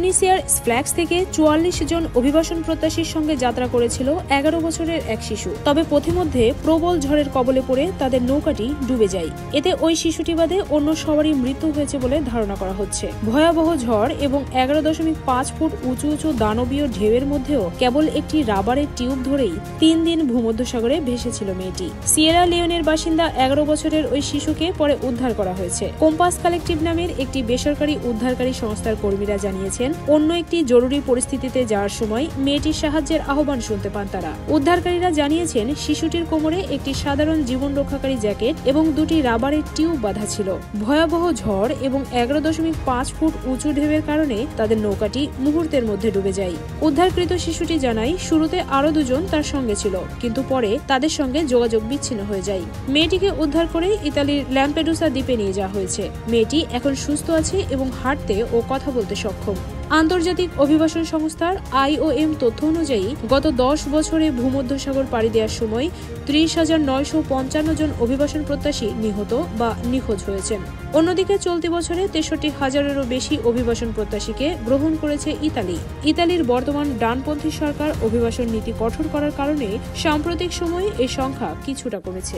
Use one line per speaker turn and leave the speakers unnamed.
ইন্দোনেশিয়ার স্ফ্ল্যাক্স থেকে ৪৪ জন অভিবাসন প্রত্যাশীর সঙ্গে যাত্রা করেছিল ১১ বছরের এক শিশু। তবে পথিমধ্যে প্রবল ঝড়ের কবলে পড়ে তাদের নৌকাটি ডুবে যায়। এতে ওই শিশুটি বাদে অন্য সবারই মৃত্যু হয়েছে বলে ধারণা করা হচ্ছে। ভয়াবহ ঝড় এবং ১১.৫ ফুট উঁচু উঁচু দানবীয় ঢেউয়ের মধ্যেও কেবল একটি রাবারের টিউব ধরেই ৩ দিন ভূমধ্যসাগরে ভেসেছিল মেয়েটি। সিয়েরা লিওনের বাসিন্দা ১১ বছরের ওই শিশুকে পরে উদ্ধার করা হয়েছে। কম্পাস কালেকটিভ নামের একটি বেসরকারি উদ্ধারকারী সংস্থার কর্মীরা জানিয়েছেন, অন্য একটি জরুরি পরিস্থিতিতে যাওয়ার সময় মেয়েটির সাহায্যের আহ্বান শুনতে পান তারা। উদ্ধারকারীরা জানিয়েছেন, শিশুটির কোমরে একটি সাধারণ জীবন রক্ষাকারী জ্যাকেট এবং দুটি রাবারের টিউব বাঁধা ছিল। ভয়াবহ ঝড় এবং ১১.৫ ফুট উঁচু ঢেউয়ের কারণে তাদের নৌকাটি মুহূর্তের মধ্যে ডুবে যায়। উদ্ধারকৃত শিশুটি জানায়, শুরুতে আরো দুজন তার সঙ্গে ছিল, কিন্তু পরে তাদের সঙ্গে যোগাযোগ বিচ্ছিন্ন হয়ে যায়। মেয়েটিকে উদ্ধার করে ইতালির ল্যাম্পেডুসা দ্বীপে নিয়ে যাওয়া হয়েছে। মেয়েটি এখন সুস্থ আছে এবং হাঁটতে ও কথা বলতে সক্ষম। আন্তর্জাতিক অভিবাসন সংস্থার IOM তথ্য অনুযায়ী গত ১০ বছরে ভূমধ্যসাগর পাড়ি দেওয়ার সময় ৩০,৯৫৫ জন অভিবাসন প্রত্যাশী নিহত বা নিখোঁজ হয়েছেন। অন্যদিকে চলতি বছরে ৬৩,০০০-এরও বেশি অভিবাসন প্রত্যাশীকে গ্রহণ করেছে ইতালি। ইতালির বর্তমান ডানপন্থী সরকার অভিবাসন নীতি কঠোর করার কারণে সাম্প্রতিক সময়ে এই সংখ্যা কিছুটা কমেছে।